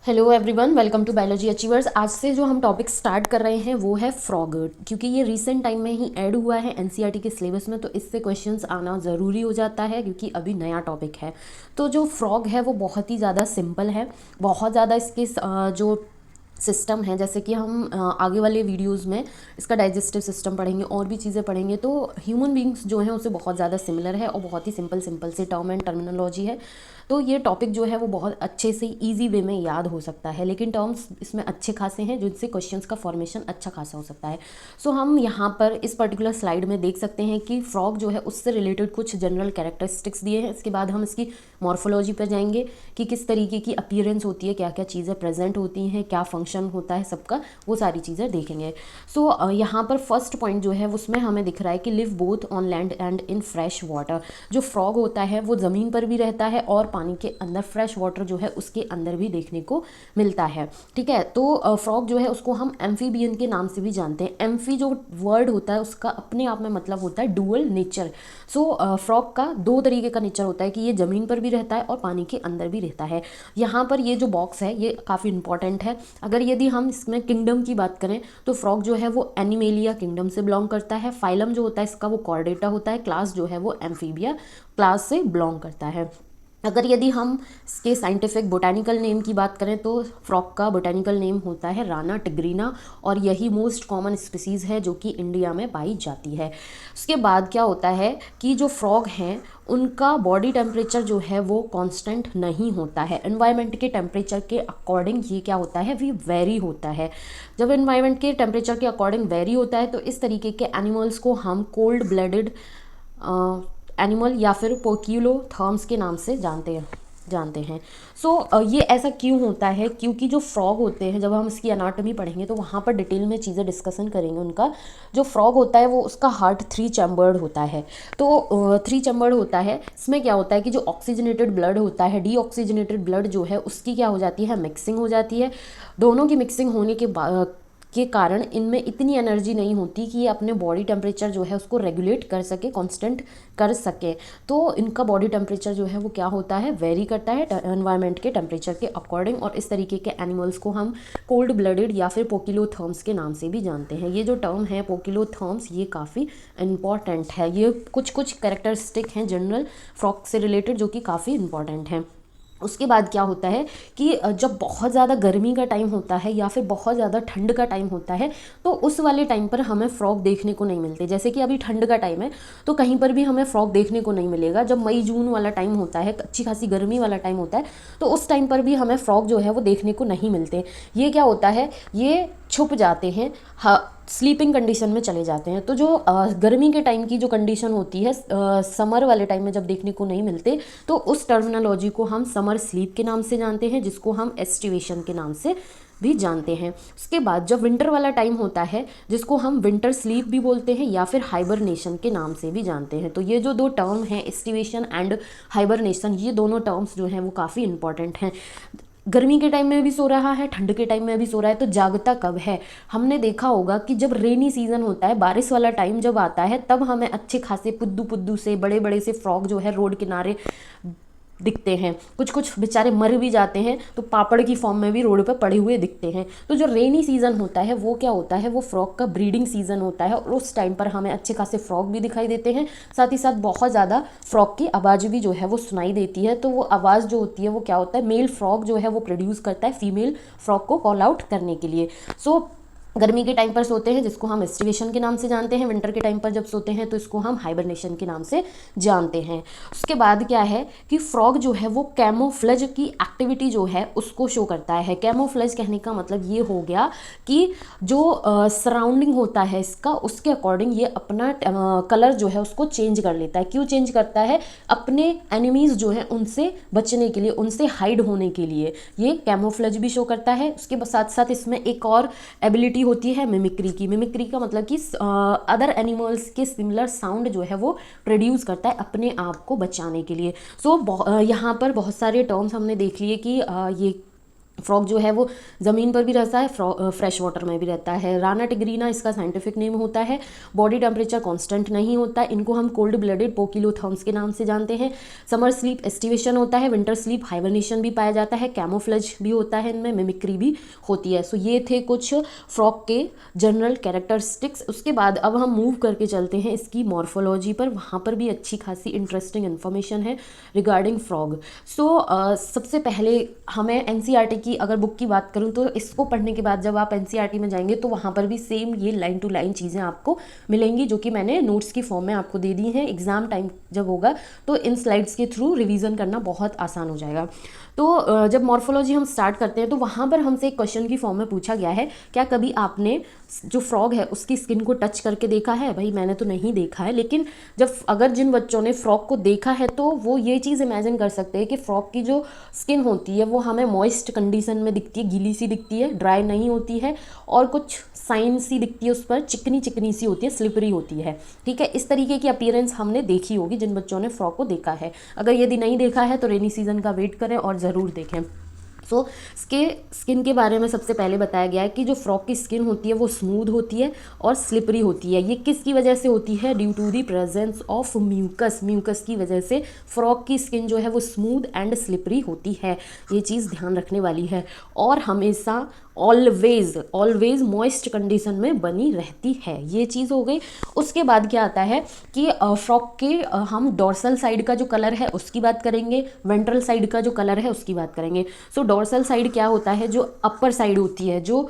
Hello everyone, welcome to Biology Achievers. आज से जो हम टॉपिक स्टार्ट कर रहे हैं वो है फ्रॉग, क्योंकि ये रिसेंट टाइम में ही ऐड हुआ है एनसीईआरटी के सिलेबस में, तो इससे क्वेश्चंस आना ज़रूरी हो जाता है क्योंकि अभी नया टॉपिक है। तो जो फ्रॉग है वो बहुत ही ज़्यादा सिंपल है, बहुत ज़्यादा इसके जो सिस्टम है, जैसे कि हम आगे वाले वीडियोस में इसका डाइजेस्टिव सिस्टम पढ़ेंगे और भी चीज़ें पढ़ेंगे, तो ह्यूमन बींग्स जो हैं उससे बहुत ज़्यादा सिमिलर है और बहुत ही सिंपल सिंपल से टर्म एंड टर्मिनोलॉजी है। तो ये टॉपिक जो है वो बहुत अच्छे से इजी वे में याद हो सकता है, लेकिन टर्म्स इसमें अच्छे खासे हैं जिनसे क्वेश्चंस का फॉर्मेशन अच्छा खासा हो सकता है। सो हम यहाँ पर इस पर्टिकुलर स्लाइड में देख सकते हैं कि फ्रॉग जो है उससे रिलेटेड कुछ जनरल कैरेक्टरिस्टिक्स दिए हैं। इसके बाद हम इसकी मॉर्फोलॉजी पर जाएंगे कि किस तरीके की अपीयरेंस होती है, क्या क्या चीज़ें प्रेजेंट होती हैं, क्या फंक्शन होता है सबका, वो सारी चीज़ें देखेंगे। सो यहाँ पर फर्स्ट पॉइंट जो है उसमें हमें दिख रहा है कि live both on land and in fresh water. जो फ्रॉग होता है वो ज़मीन पर भी रहता है और पानी के अंदर फ्रेश वाटर जो है उसके अंदर भी देखने को मिलता है। ठीक है, तो फ्रॉग जो है उसको हम एम्फीबियन के नाम से भी जानते हैं। एम्फी जो वर्ड होता है उसका अपने आप में मतलब होता है डुअल नेचर। सो फ्रॉग का दो तरीके का नेचर होता है कि ये ज़मीन पर भी रहता है और पानी के अंदर भी रहता है। यहाँ पर ये जो बॉक्स है ये काफ़ी इंपॉर्टेंट है। अगर यदि हम इसमें किंगडम की बात करें तो फ्रॉग जो है वो एनिमेलिया किंगडम से बिलोंग करता है। फाइलम जो होता है इसका वो कॉर्डेटा होता है। क्लास जो है वो एम्फीबिया क्लास से बिलोंग करता है। अगर यदि हम इसके साइंटिफिक बोटैनिकल नेम की बात करें तो फ्रॉग का बोटैनिकल नेम होता है राना टिग्रीना, और यही मोस्ट कॉमन स्पीसीज़ है जो कि इंडिया में पाई जाती है। उसके बाद क्या होता है कि जो फ्रॉग हैं उनका बॉडी टेम्परेचर जो है वो कांस्टेंट नहीं होता है। एनवायरनमेंट के टेम्परेचर के अकॉर्डिंग ये क्या होता है, वी वेरी होता है। जब एनवायरनमेंट के टेम्परेचर के अकॉर्डिंग वेरी होता है तो इस तरीके के एनिमल्स को हम कोल्ड ब्लडेड एनिमल या फिर पोक्यूलोथर्म्स के नाम से जानते हैं। सो ये ऐसा क्यों होता है, क्योंकि जो फ्रॉग होते हैं जब हम इसकी अनाटमी पढ़ेंगे तो वहाँ पर डिटेल में चीज़ें डिस्कशन करेंगे उनका। जो फ्रॉग होता है वो उसका हार्ट 3 चैम्बर्ड होता है। तो 3 चैम्बर्ड होता है, इसमें क्या होता है कि जो ऑक्सीजनेटेड ब्लड होता है, डीऑक्सीजनेटेड ब्लड जो है उसकी क्या हो जाती है, मिक्सिंग हो जाती है। दोनों की मिक्सिंग होने के कारण इनमें इतनी एनर्जी नहीं होती कि ये अपने बॉडी टेम्परेचर जो है उसको रेगुलेट कर सके, कांस्टेंट कर सके। तो इनका बॉडी टेम्परेचर जो है वो क्या होता है, वेरी करता है एनवायरनमेंट के टेम्परेचर के अकॉर्डिंग। और इस तरीके के एनिमल्स को हम कोल्ड ब्लडेड या फिर पोकिलोथर्म्स के नाम से भी जानते हैं। ये जो टर्म है पोकिलोथर्म्स ये काफ़ी इंपॉर्टेंट है। ये कुछ कुछ कैरेक्टरिस्टिक हैं जनरल फ्रॉग से रिलेटेड जो कि काफ़ी इंपॉर्टेंट हैं। उसके बाद क्या होता है कि जब बहुत ज़्यादा गर्मी का टाइम होता है या फिर बहुत ज़्यादा ठंड का टाइम होता है तो उस वाले टाइम पर हमें फ्रॉग देखने को नहीं मिलते। जैसे कि अभी ठंड का टाइम है तो कहीं पर भी हमें फ्रॉग देखने को नहीं मिलेगा। जब मई जून वाला टाइम होता है, अच्छी खासी गर्मी वाला टाइम होता है, तो उस टाइम पर भी हमें फ्रॉग जो है वो देखने को नहीं मिलते। ये क्या होता है, ये छुप जाते हैं, स्लीपिंग कंडीशन में चले जाते हैं। तो जो गर्मी के टाइम की जो कंडीशन होती है, समर वाले टाइम में जब देखने को नहीं मिलते, तो उस टर्मिनोलॉजी को हम समर स्लीप के नाम से जानते हैं, जिसको हम एस्टिवेशन के नाम से भी जानते हैं। उसके बाद जब विंटर वाला टाइम होता है जिसको हम विंटर स्लीप भी बोलते हैं या फिर हाइबरनेशन के नाम से भी जानते हैं। तो ये जो दो टर्म हैं, एस्टिवेशन एंड हाइबरनेशन, ये दोनों टर्म्स जो हैं वो काफ़ी इंपॉर्टेंट हैं। गर्मी के टाइम में भी सो रहा है, ठंड के टाइम में भी सो रहा है, तो जागता कब है। हमने देखा होगा कि जब रेनी सीजन होता है, बारिश वाला टाइम जब आता है, तब हमें अच्छे खासे पुद्दू पुद्दू से बड़े बड़े से फ्रॉग जो है रोड किनारे दिखते हैं। कुछ कुछ बेचारे मर भी जाते हैं तो पापड़ की फॉर्म में भी रोड पर पड़े हुए दिखते हैं। तो जो रेनी सीज़न होता है वो क्या होता है, वो फ्रॉग का ब्रीडिंग सीज़न होता है, और उस टाइम पर हमें अच्छे खासे फ्रॉग भी दिखाई देते हैं। साथ ही साथ बहुत ज़्यादा फ्रॉग की आवाज़ भी जो है वो सुनाई देती है। तो वो आवाज़ जो होती है वो क्या होता है, मेल फ्रॉग जो है वो प्रोड्यूस करता है फीमेल फ्रॉग को कॉल आउट करने के लिए। सो गर्मी के टाइम पर सोते हैं जिसको हम एस्टिवेशन के नाम से जानते हैं, विंटर के टाइम पर जब सोते हैं तो इसको हम हाइबरनेशन के नाम से जानते हैं। उसके बाद क्या है कि फ्रॉग जो है वो कैमोफ्लेज की एक्टिविटी जो है उसको शो करता है। कैमोफ्लेज कहने का मतलब ये हो गया कि जो सराउंडिंग होता है इसका, उसके अकॉर्डिंग ये अपना कलर जो है उसको चेंज कर लेता है। क्यों चेंज करता है, अपने एनिमीज़ जो हैं उनसे बचने के लिए, उनसे हाइड होने के लिए ये कैमोफ्लेज भी शो करता है। उसके साथ साथ इसमें एक और एबिलिटी होती है मिमिक्री की। मिमिक्री का मतलब कि अदर एनिमल्स के सिमिलर साउंड जो है वो प्रोड्यूस करता है अपने आप को बचाने के लिए। सो यहाँ पर बहुत सारे टर्म्स हमने देख लिए कि ये फ्रॉग जो है वो ज़मीन पर भी रहता है, फ्रेश वाटर में भी रहता है। राना टिग्रीना इसका साइंटिफिक नेम होता है। बॉडी टेम्परेचर कांस्टेंट नहीं होता, इनको हम कोल्ड ब्लडेड पोकिलोथर्म्स के नाम से जानते हैं। समर स्लीप एस्टिवेशन होता है, विंटर स्लीप हाइबरनेशन भी पाया जाता है, कैमोफ्लेज भी होता है, इनमें मिमिक्री भी होती है। सो ये थे कुछ फ्रॉग के जनरल कैरेक्टरिस्टिक्स। उसके बाद अब हम मूव करके चलते हैं इसकी मॉर्फोलॉजी पर, वहाँ पर भी अच्छी खासी इंटरेस्टिंग इन्फॉर्मेशन है रिगार्डिंग फ्रॉग। सो सबसे पहले हमें एनसीईआरटी की अगर बुक की बात करूं तो इसको पढ़ने के बाद जब आप एनसीईआरटी में जाएंगे तो वहाँ पर भी सेम ये लाइन टू लाइन चीज़ें आपको मिलेंगी, जो कि मैंने नोट्स की फॉर्म में आपको दे दी हैं। एग्जाम टाइम जब होगा तो इन स्लाइड्स के थ्रू रिवीजन करना बहुत आसान हो जाएगा। तो जब मॉर्फोलॉजी हम स्टार्ट करते हैं तो वहाँ पर हमसे एक क्वेश्चन की फॉर्म में पूछा गया है, क्या कभी आपने जो फ्रॉग है उसकी स्किन को टच करके देखा है? भाई मैंने तो नहीं देखा है, लेकिन जब अगर जिन बच्चों ने फ्रॉग को देखा है तो वो ये चीज़ इमेजिन कर सकते हैं कि फ्रॉग की जो स्किन होती है वो हमें मॉइस्ट कंडीशन में दिखती है, गीली सी दिखती है, ड्राई नहीं होती है, और कुछ साइन सी दिखती है, उस पर चिकनी चिकनी सी होती है, स्लिपरी होती है। ठीक है, इस तरीके की अपीयरेंस हमने देखी होगी जिन बच्चों ने फ्रॉग को देखा है। अगर यदि नहीं देखा है तो रेनी सीजन का वेट करें और ज़रूर देखें। सो स्किन के बारे में सबसे पहले बताया गया है कि जो फ्रॉग की स्किन होती है वो स्मूथ होती है और स्लिपरी होती है। ये किसकी वजह से होती है? Due to the presence of mucus. Mucus की वजह से फ्रॉग की स्किन जो है वो स्मूथ एंड स्लिपरी होती है। ये चीज़ ध्यान रखने वाली है, और हमेशा ऑलवेज मॉइस्ट कंडीशन में बनी रहती है। ये चीज़ हो गई। उसके बाद क्या आता है कि फ्रॉग के हम डॉर्सल साइड का जो कलर है उसकी बात करेंगे, वेंट्रल साइड का जो कलर है उसकी बात करेंगे। सो डॉर्सल साइड क्या होता है? जो अपर साइड होती है, जो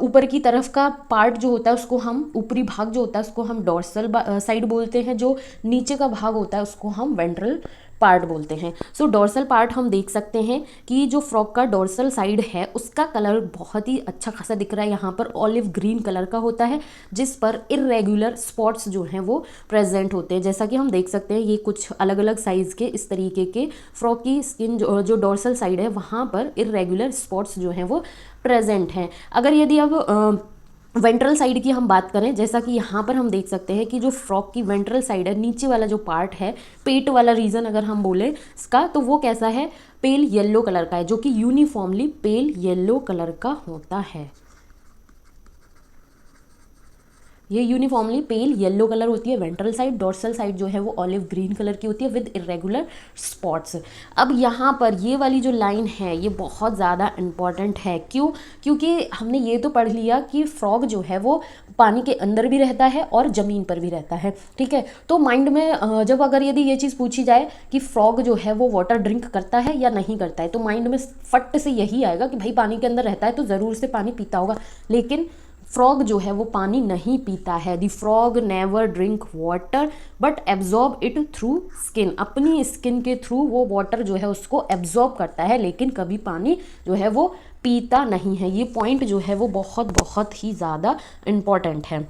ऊपर की तरफ का पार्ट जो होता है उसको हम, ऊपरी भाग जो होता है उसको हम डॉर्सल साइड बोलते हैं। जो नीचे का भाग होता है उसको हम वेंट्रल पार्ट बोलते हैं। सो डॉर्सल पार्ट हम देख सकते हैं कि जो फ्रॉग का डॉर्सल साइड है उसका कलर बहुत ही अच्छा खासा दिख रहा है। यहाँ पर ऑलिव ग्रीन कलर का होता है, जिस पर इरेगुलर स्पॉट्स जो हैं वो प्रेजेंट होते हैं। जैसा कि हम देख सकते हैं ये कुछ अलग अलग साइज़ के इस तरीके के फ्रॉग की स्किन जो डॉर्सल साइड है वहाँ पर इरेगुलर स्पॉट्स जो हैं वो प्रेजेंट हैं। अगर यदि अब वेंट्रल साइड की हम बात करें, जैसा कि यहाँ पर हम देख सकते हैं कि जो फ्रॉग की वेंट्रल साइड है, नीचे वाला जो पार्ट है, पेट वाला रीजन अगर हम बोले इसका, तो वो कैसा है? पेल येलो कलर का है, जो कि यूनिफॉर्मली पेल येलो कलर का होता है। ये यूनिफॉर्मली पेल येलो कलर होती है वेंट्रल साइड। डॉर्सल साइड जो है वो ऑलिव ग्रीन कलर की होती है विद इरेगुलर स्पॉट्स। अब यहाँ पर ये वाली जो लाइन है ये बहुत ज़्यादा इम्पॉर्टेंट है। क्यों? क्योंकि हमने ये तो पढ़ लिया कि फ्रॉग जो है वो पानी के अंदर भी रहता है और ज़मीन पर भी रहता है। ठीक है, तो माइंड में जब अगर यदि ये चीज़ पूछी जाए कि फ्रॉग जो है वो वाटर ड्रिंक करता है या नहीं करता है, तो माइंड में फट से यही आएगा कि भाई पानी के अंदर रहता है तो ज़रूर से पानी पीता होगा। लेकिन फ्रॉग जो है वो पानी नहीं पीता है। The frog never drink water but absorb it through skin. अपनी स्किन के थ्रू वो वाटर जो है उसको एब्जॉर्ब करता है, लेकिन कभी पानी जो है वो पीता नहीं है। ये पॉइंट जो है वो बहुत ही ज़्यादा इम्पॉर्टेंट है।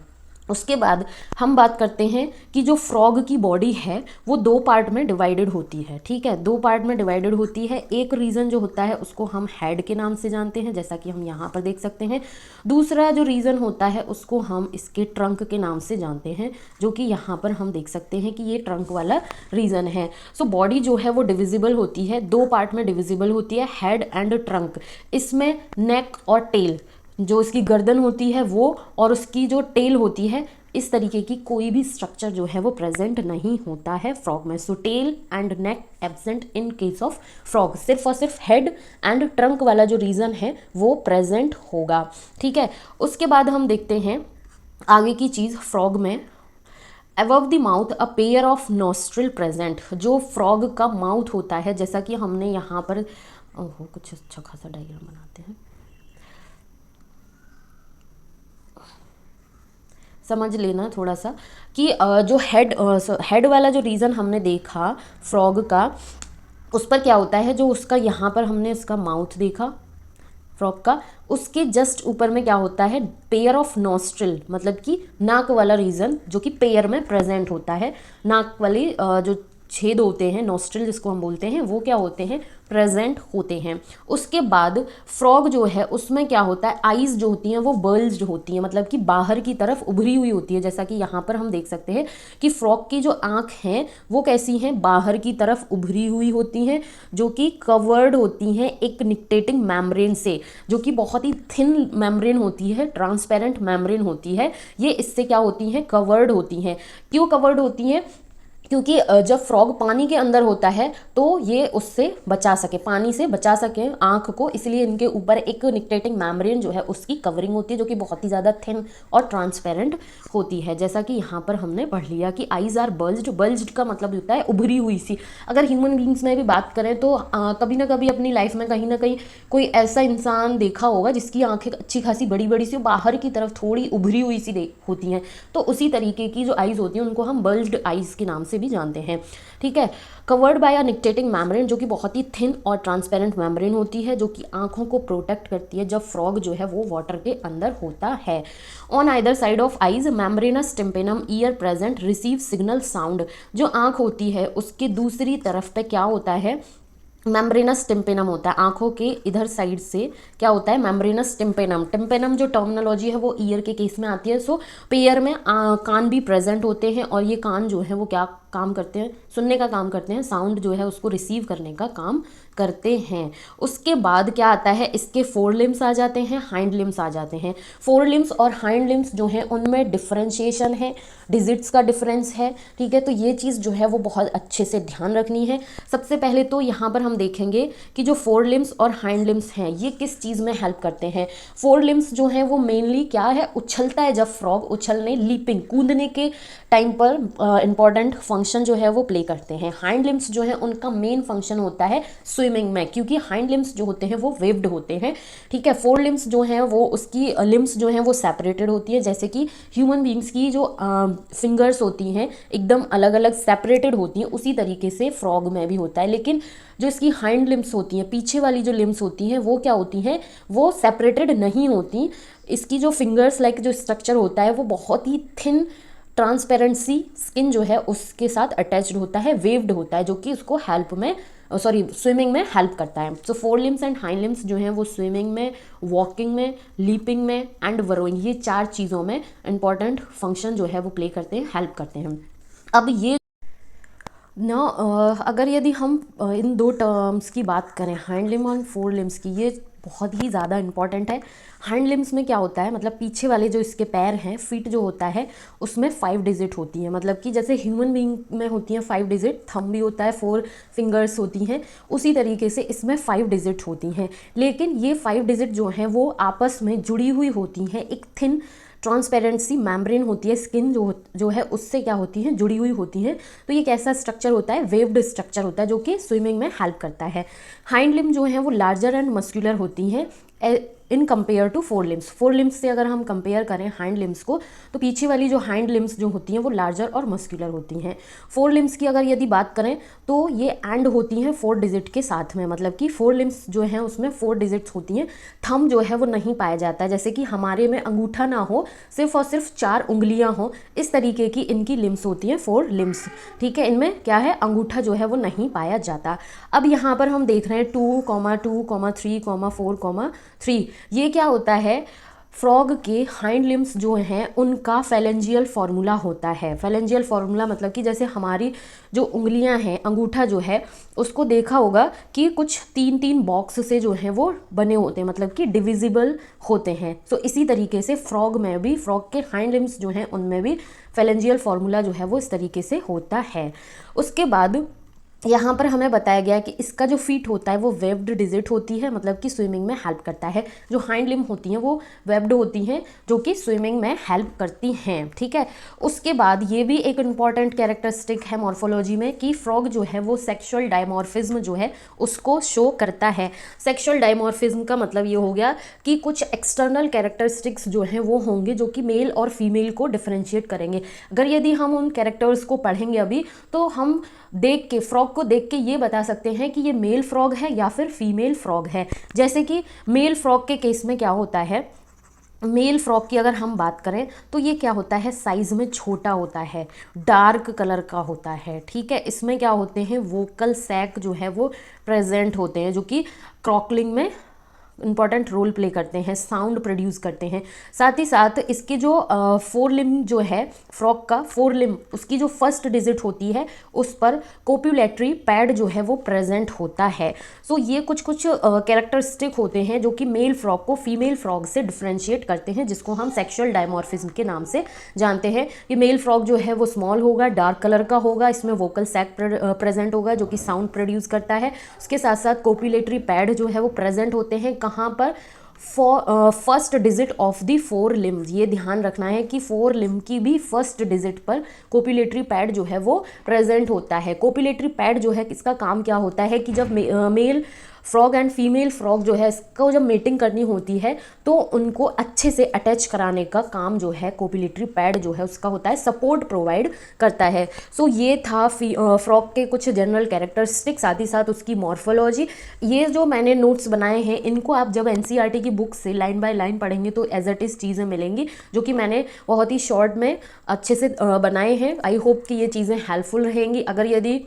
उसके बाद हम बात करते हैं कि जो फ्रॉग की बॉडी है वो दो पार्ट में डिवाइडेड होती है। ठीक है, दो पार्ट में डिवाइडेड होती है। एक रीजन जो होता है उसको हम हेड के नाम से जानते हैं, जैसा कि हम यहाँ पर देख सकते हैं। दूसरा जो रीजन होता है उसको हम इसके ट्रंक के नाम से जानते हैं, जो कि यहाँ पर हम देख सकते हैं कि ये ट्रंक वाला रीजन है। सो बॉडी जो है वो डिविजिबल होती है, दो पार्ट में डिविजिबल होती है, हेड एंड ट्रंक। इसमें नेक और टेल, जो इसकी गर्दन होती है वो, और उसकी जो टेल होती है, इस तरीके की कोई भी स्ट्रक्चर जो है वो प्रेजेंट नहीं होता है फ्रॉग में। So tail and neck absent in case of frog. सिर्फ और सिर्फ हेड एंड ट्रंक वाला जो रीजन है वो प्रेजेंट होगा। ठीक है, उसके बाद हम देखते हैं आगे की चीज़ फ्रॉग में। Above the mouth a pair of nostril present. जो फ्रॉग का माउथ होता है, जैसा कि हमने यहाँ पर कुछ अच्छा खासा डायग्राम बनाते हैं, समझ लेना थोड़ा सा कि जो हेड वाला जो रीज़न हमने देखा फ्रॉग का, उस पर क्या होता है, जो उसका यहाँ पर हमने इसका माउथ देखा फ्रॉग का, उसके जस्ट ऊपर में क्या होता है? पेयर ऑफ नॉस्ट्रिल, मतलब कि नाक वाला रीजन जो कि पेयर में प्रेजेंट होता है। नाक वाली जो छेद होते हैं, नॉस्ट्रिल जिसको हम बोलते हैं, वो क्या होते हैं, प्रेजेंट होते हैं। उसके बाद फ्रॉग जो है उसमें क्या होता है, आईज जो होती हैं वो बल्ज्ड होती हैं, मतलब कि बाहर की तरफ उभरी हुई होती है। जैसा कि यहाँ पर हम देख सकते हैं कि फ्रॉग की जो आँख हैं वो कैसी हैं, बाहर की तरफ उभरी हुई होती हैं, जो कि कवर्ड होती हैं एक निक्टेटिंग मेम्ब्रेन से, जो कि बहुत ही थिन मेम्ब्रेन होती है, ट्रांसपेरेंट मेम्ब्रेन होती है। ये इससे क्या होती हैं, कवर्ड होती हैं। क्यों कवर्ड होती हैं, क्योंकि जब फ्रॉग पानी के अंदर होता है तो ये उससे बचा सके, पानी से बचा सके आँख को, इसलिए इनके ऊपर एक निक्टेटिंग मेम्ब्रेन जो है उसकी कवरिंग होती है, जो कि बहुत ही ज़्यादा थिन और ट्रांसपेरेंट होती है। जैसा कि यहाँ पर हमने पढ़ लिया कि आईज आर बल्ज्ड, बल्ज्ड का मतलब होता है उभरी हुई सी। अगर ह्यूमन बींग्स में भी बात करें तो कभी ना कभी अपनी लाइफ में कहीं ना कहीं कोई ऐसा इंसान देखा होगा जिसकी आंखें अच्छी खासी बड़ी बड़ी सी बाहर की तरफ थोड़ी उभरी हुई सी होती हैं, तो उसी तरीके की जो आईज होती हैं उनको हम बल्ज्ड आईज के नाम से भी जानते हैं। ठीक है, covered by a nictitating membrane, जो कि बहुत ही थिन और ट्रांसपेरेंट मेम्ब्रेन होती है, जो कि आंखों को प्रोटेक्ट करती है जब फ्रॉग जो है वो वाटर के अंदर होता है। On either side of eyes membranes tympanum year present receive signal sound, जो आंख होती है उसके दूसरी तरफ पे क्या होता है, मेम्ब्रेनस टिम्पेनम होता है। आंखों के इधर साइड से क्या होता है, मेम्ब्रेनस टिम्पेनम। टिम्पेनम जो टर्मिनोलॉजी है वो ईयर के केस में आती है। सो पेयर में कान भी प्रेजेंट होते हैं, और ये कान जो है वो क्या काम करते हैं, सुनने का काम करते हैं, साउंड जो है उसको रिसीव करने का काम करते हैं। उसके बाद क्या आता है, इसके फोर लिम्स आ जाते हैं, हाइंड लिम्स आ जाते हैं। फोर लिम्स और हाइंड लिम्स जो हैं उनमें डिफरेंशिएशन है, डिजिट्स का डिफरेंस है। ठीक है, तो ये चीज़ जो है वो बहुत अच्छे से ध्यान रखनी है। सबसे पहले तो यहाँ पर हम देखेंगे कि जो फोर लिम्स और हाइंड लिम्स हैं ये किस चीज़ में हेल्प करते हैं। फोर लिम्स जो हैं वो मेनली क्या है, उछलता है, जब फ्रॉग उछलने, लीपिंग, कूदने के टाइम पर इंपॉर्टेंट फंक्शन जो है वो प्ले करते हैं। हाइंड लिम्स जो है उनका मेन फंक्शन होता है स्विमिंग में, क्योंकि हाइंड लिम्स जो होते हैं वो वेव्ड होते हैं। ठीक है, फोर लिम्स जो हैं वो उसकी लिम्स जो हैं वो सेपरेटेड होती है, जैसे कि ह्यूमन बींग्स की जो फिंगर्स होती हैं एकदम अलग अलग सेपरेटेड होती हैं, उसी तरीके से फ्रॉग में भी होता है। लेकिन जो इसकी हाइंड लिम्स होती हैं, पीछे वाली जो लिम्स होती हैं वो क्या होती हैं, वो सेपरेटेड नहीं होती। इसकी जो फिंगर्स लाइक जो स्ट्रक्चर होता है वो बहुत ही थिन ट्रांसपेरेंसी स्किन जो है उसके साथ अटैच्ड होता है, वेव्ड होता है, जो कि उसको हेल्प में स्विमिंग में हेल्प करता है। So four limbs and hind limbs जो हैं वो स्विमिंग में, वॉकिंग में, लीपिंग में एंड बरोइंग, ये चार चीज़ों में इंपॉर्टेंट फंक्शन जो है वो प्ले करते हैं, हेल्प करते हैं। अब ये ना अगर यदि हम इन दो टर्म्स की बात करें, हाइंड लिम्स और फोर लिम्स की, ये बहुत ही ज़्यादा इंपॉर्टेंट है। हाइंड लिम्स में क्या होता है, मतलब पीछे वाले जो इसके पैर हैं, फीट जो होता है उसमें 5 डिजिट होती हैं, मतलब कि जैसे ह्यूमन बीइंग में होती हैं 5 डिजिट, थंब भी होता है, 4 फिंगर्स होती हैं, उसी तरीके से इसमें 5 डिजिट होती हैं। लेकिन ये 5 डिजिट जो हैं वो आपस में जुड़ी हुई होती हैं, एक थिन ट्रांसपेरेंसी मेम्ब्रेन होती है, स्किन जो है उससे क्या होती है, जुड़ी हुई होती है। तो ये कैसा स्ट्रक्चर होता है, वेव्ड स्ट्रक्चर होता है, जो कि स्विमिंग में हेल्प करता है। हाइंड लिम्ब जो है वो लार्जर एंड मस्कुलर होती हैं in compare to four limbs. Four limbs से अगर हम कंपेयर करें हाइंड लिम्स को, तो पीछे वाली जो हाइंड लिम्स जो होती हैं वो लार्जर और मस्कुलर होती हैं। फोर लिम्स की अगर यदि बात करें तो ये एंड होती हैं 4 डिजिट के साथ में, मतलब कि फोर लिम्स जो हैं उसमें 4 डिजिट्स होती हैं। थंब जो है वो नहीं पाया जाता है, जैसे कि हमारे में अंगूठा ना हो, सिर्फ और सिर्फ 4 उंगलियां हो, इस तरीके की इनकी लिम्स होती हैं, 4 लिम्स। ठीक है, इनमें क्या है, अंगूठा जो है वो नहीं पाया जाता। अब यहाँ पर हम देख रहे हैं 2, 3, 4, 3, ये क्या होता है, फ्रॉग के हाइंड लिम्स जो हैं उनका फेलेंजियल फार्मूला होता है। फेलेंजियल फार्मूला मतलब कि जैसे हमारी जो उंगलियां हैं, अंगूठा जो है उसको देखा होगा कि कुछ 3 बॉक्स से जो हैं वो बने होते हैं, मतलब कि डिविजिबल होते हैं। सो इसी तरीके से फ्रॉग में भी, फ्रॉग के हाइंड लिम्स जो हैं उनमें भी फेलेंजियल फार्मूला जो है वो इस तरीके से होता है। उसके बाद यहाँ पर हमें बताया गया है कि इसका जो फीट होता है वो वेब्ड डिजिट होती है, मतलब कि स्विमिंग में हेल्प करता है। जो हाइंड लिम्ब होती हैं वो वेब्ड होती हैं, जो कि स्विमिंग में हेल्प करती हैं। ठीक है, उसके बाद ये भी एक इम्पॉर्टेंट कैरेक्टरिस्टिक है मॉर्फोलॉजी में कि फ्रॉग जो है वो सेक्सुअल डायमॉर्फिज्म जो है उसको शो करता है। सेक्सुअल डायमॉर्फिज्म का मतलब ये हो गया कि कुछ एक्सटर्नल कैरेक्टरिस्टिक्स जो हैं वो होंगे जो कि मेल और फीमेल को डिफ्रेंशिएट करेंगे। अगर यदि हम उन कैरेक्टर्स को पढ़ेंगे अभी, तो हम देख के, फ्रॉग को देख के ये बता सकते हैं कि ये मेल फ्रॉग है या फिर फीमेल फ्रॉग है। जैसे कि मेल फ्रॉग के केस में क्या होता है, मेल फ्रॉक की अगर हम बात करें तो ये क्या होता है, साइज में छोटा होता है, डार्क कलर का होता है, ठीक है। इसमें क्या होते हैं, वोकल सैक जो है वो प्रेजेंट होते हैं, जो कि क्रॉकलिंग में इंपॉर्टेंट रोल प्ले करते हैं, साउंड प्रोड्यूस करते हैं। साथ ही साथ इसके जो फोर लिम जो है, फ्रॉक का फोर लिम, उसकी जो फर्स्ट डिजिट होती है उस पर कोपुलेटरी पैड जो है वो प्रेजेंट होता है। सो ये कुछ कुछ कैरेक्टरिस्टिक होते हैं जो कि मेल फ्रॉक को फीमेल फ्रॉक से डिफ्रेंशिएट करते हैं, जिसको हम सेक्सुअल डायमॉर्फिज्म के नाम से जानते हैं। कि मेल फ्रॉक जो है वो स्मॉल होगा, डार्क कलर का होगा, इसमें वोकल सैक प्रेजेंट होगा जो कि साउंड प्रोड्यूस करता है। उसके साथ साथ कोपुलेटरी पैड जो है वो प्रेजेंट होते हैं, कहाँ पर, first digit of the four limbs. ये ध्यान रखना है कि फोर लिम की भी फर्स्ट डिजिट पर कोपुलेटरी पैड जो है वो प्रेजेंट होता है। कोपुलेटरी पैड जो है इसका काम क्या होता है कि जब male frog and female frog जो है इसको जब मेटिंग करनी होती है तो उनको अच्छे से अटैच कराने का काम जो है कोपुलेटरी पैड जो है उसका होता है, सपोर्ट प्रोवाइड करता है। सो ये था फ्रॉग के कुछ जनरल कैरेक्टरिस्टिक, साथ ही साथ उसकी मॉर्फोलॉजी। ये जो मैंने नोट्स बनाए हैं इनको आप जब एनसीईआरटी की बुक से लाइन बाय लाइन पढ़ेंगे तो एज इट इज़ चीज़ें मिलेंगी, जो कि मैंने बहुत ही शॉर्ट में अच्छे से बनाए हैं। आई होप कि ये चीज़ें हेल्पफुल रहेंगी। अगर यदि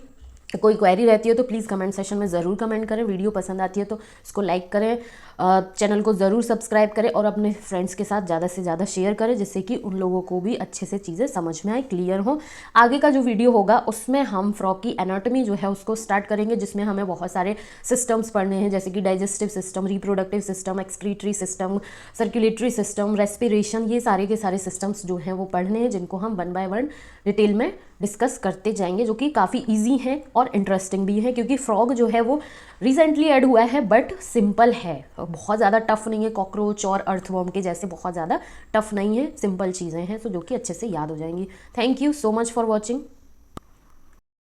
कोई क्वेरी रहती है तो प्लीज़ कमेंट सेशन में ज़रूर कमेंट करें। वीडियो पसंद आती है तो इसको लाइक करें, चैनल को ज़रूर सब्सक्राइब करें और अपने फ्रेंड्स के साथ ज़्यादा से ज़्यादा शेयर करें, जिससे कि उन लोगों को भी अच्छे से चीज़ें समझ में आए, क्लियर हो। आगे का जो वीडियो होगा उसमें हम फ्रॉग की एनाटॉमी जो है उसको स्टार्ट करेंगे, जिसमें हमें बहुत सारे सिस्टम्स पढ़ने हैं, जैसे कि digestive system, reproductive system, excretory system, circulatory system, respiration. ये सारे के सारे सिस्टम्स जो हैं वो पढ़ने हैं, जिनको हम वन बाय वन डिटेल में डिस्कस करते जाएंगे, जो कि काफ़ी ईजी हैं और इंटरेस्टिंग भी है, क्योंकि फ्रॉग जो है वो रिसेंटली ऐड हुआ है बट सिंपल है, बहुत ज़्यादा टफ नहीं है। कॉकरोच और अर्थवर्म के जैसे बहुत ज़्यादा टफ नहीं है, सिंपल चीज़ें हैं, तो जो कि अच्छे से याद हो जाएंगी। Thank you so much for watching.